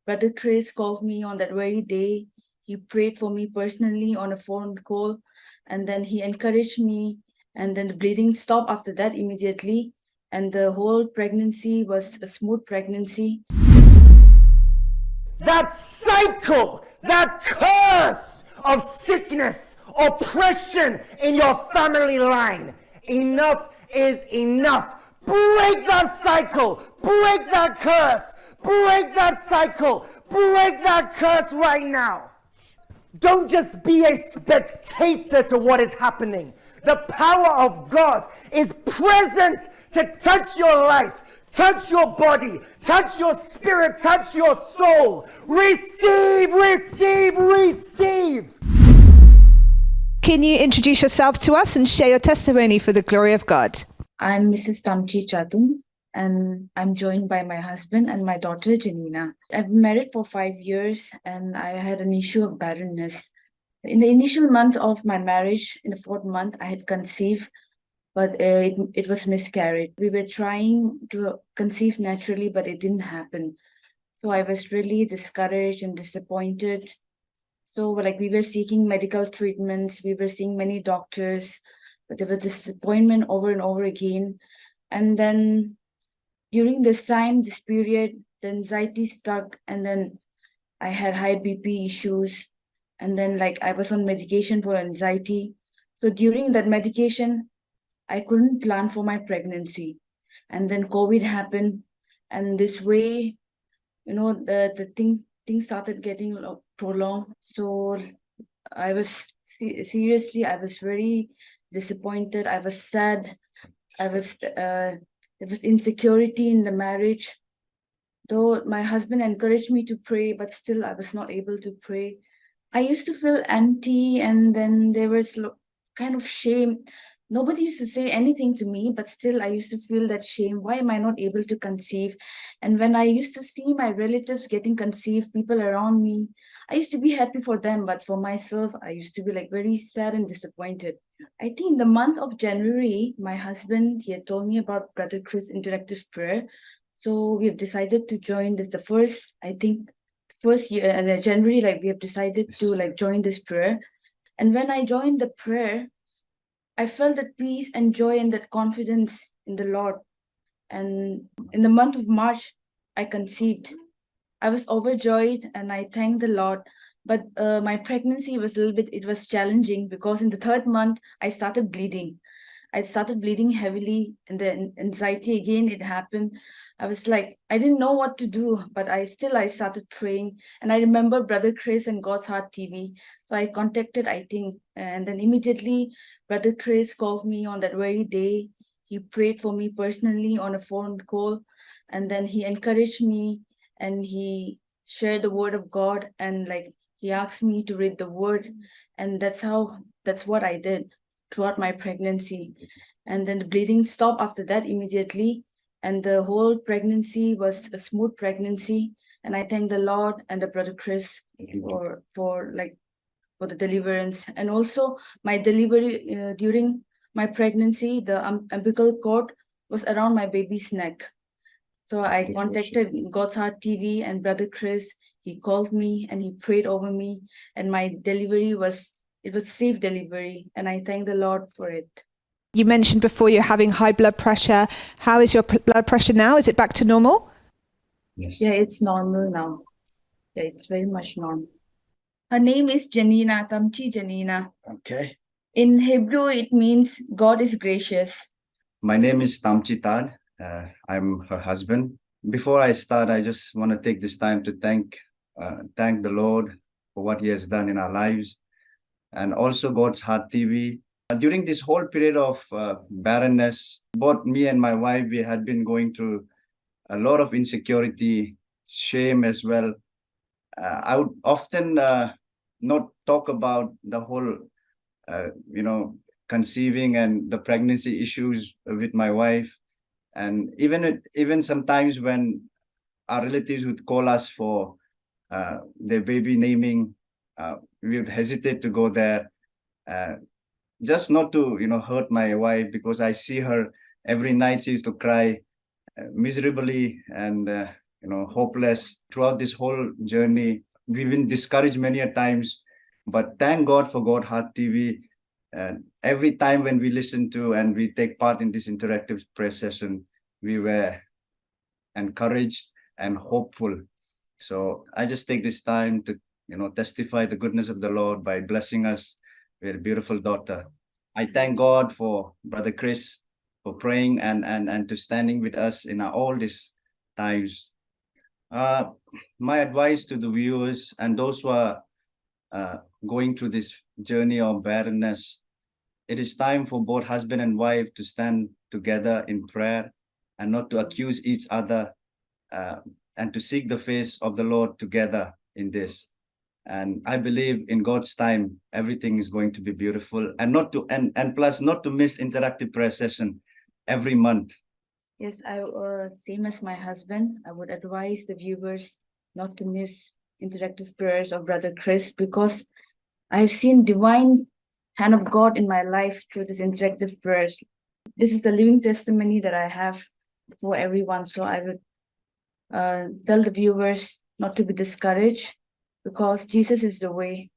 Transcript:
Brother Chris called me on that very day. He prayed for me personally on a phone call, and then he encouraged me, and then the bleeding stopped after that immediately, and the whole pregnancy was a smooth pregnancy. That cycle, that curse of sickness, oppression in your family line. Enough is enough. Break that cycle. Break that curse. Break that cycle. Break that curse right now. Don't just be a spectator to what is happening. The power of God is present to touch your life, touch your body, touch your spirit, touch your soul. Receive, receive, receive. Can you introduce yourself to us and share your testimony for the glory of God? I'm Mrs. Tamchi, and I'm joined by my husband and my daughter, Janina. I've been married for 5 years, and I had an issue of barrenness. In the initial month of my marriage, in the 4th month, I had conceived, but it was miscarried. We were trying to conceive naturally, but it didn't happen. So I was really discouraged and disappointed. So we were seeking medical treatments, we were seeing many doctors, but there was disappointment over and over again. And then during this period, the anxiety stuck, and then I had high BP issues, and then I was on medication for anxiety. So during that medication, I couldn't plan for my pregnancy. And then COVID happened, and this way, the things started getting prolonged. So I was seriously, I was very disappointed. I was sad. There was insecurity in the marriage. Though my husband encouraged me to pray, but still I was not able to pray. I used to feel empty, and then there was kind of shame. Nobody used to say anything to me, but still I used to feel that shame. Why am I not able to conceive? And when I used to see my relatives getting conceived, people around me, I used to be happy for them, but for myself, I used to be very sad and disappointed. I think in the month of January, my husband, he had told me about Brother Chris interactive prayer. So we have decided to join this, the first year, and January, we have decided to join this prayer. And when I joined the prayer, I felt that peace and joy and that confidence in the Lord. And in the month of March, I conceived. I was overjoyed, and I thanked the Lord. But my pregnancy was it was challenging, because in the 3rd month, I started bleeding. I started bleeding heavily, and then anxiety again, it happened. I was I didn't know what to do, but I started praying. And I remember Brother Chris and God's Heart TV. So I contacted, and then immediately Brother Chris called me on that very day. He prayed for me personally on a phone call, and then he encouraged me, and he shared the word of God, and he asked me to read the word, and that's what I did throughout my pregnancy. And then the bleeding stopped after that immediately, and the whole pregnancy was a smooth pregnancy. And I thank the Lord and the Brother Chris for the deliverance. And also my delivery, during my pregnancy, the umbilical cord was around my baby's neck. So I contacted God's Heart TV and Brother Chris. He called me and he prayed over me, and my delivery was safe delivery, and I thank the Lord for it. You mentioned before you're having high blood pressure. How is your blood pressure now? Is it back to normal? Yes. Yeah, it's normal now. Yeah, it's very much normal. Her name is Janina, Tamchi Janina. Okay. In Hebrew, it means God is gracious. My name is Tamchi. I'm her husband. Before I start, I just want to take this time to thank the Lord for what He has done in our lives, and also God's Heart TV. During this whole period of barrenness, both me and my wife, we had been going through a lot of insecurity, shame as well. I would often not talk about the whole, conceiving and the pregnancy issues with my wife. And even sometimes when our relatives would call us for their baby naming, we would hesitate to go there, just not to hurt my wife, because I see her every night. She used to cry miserably, and hopeless throughout this whole journey. We've been discouraged many a times, but thank God for God Heart TV. And every time when we listen to and we take part in this interactive prayer session, we were encouraged and hopeful. So I just take this time to, testify the goodness of the Lord by blessing us with a beautiful daughter. I thank God for Brother Chris for praying and to standing with us in all these times. My advice to the viewers and those who are going through this journey of barrenness, it is time for both husband and wife to stand together in prayer and not to accuse each other, and to seek the face of the Lord together in this. And I believe in God's time, everything is going to be beautiful, and plus not to miss interactive prayer session every month. Yes, same as my husband, I would advise the viewers not to miss interactive prayers of Brother Chris, because I've seen divine hand of God in my life through this interactive prayers. This is the living testimony that I have for everyone. So I would tell the viewers not to be discouraged, because Jesus is the way.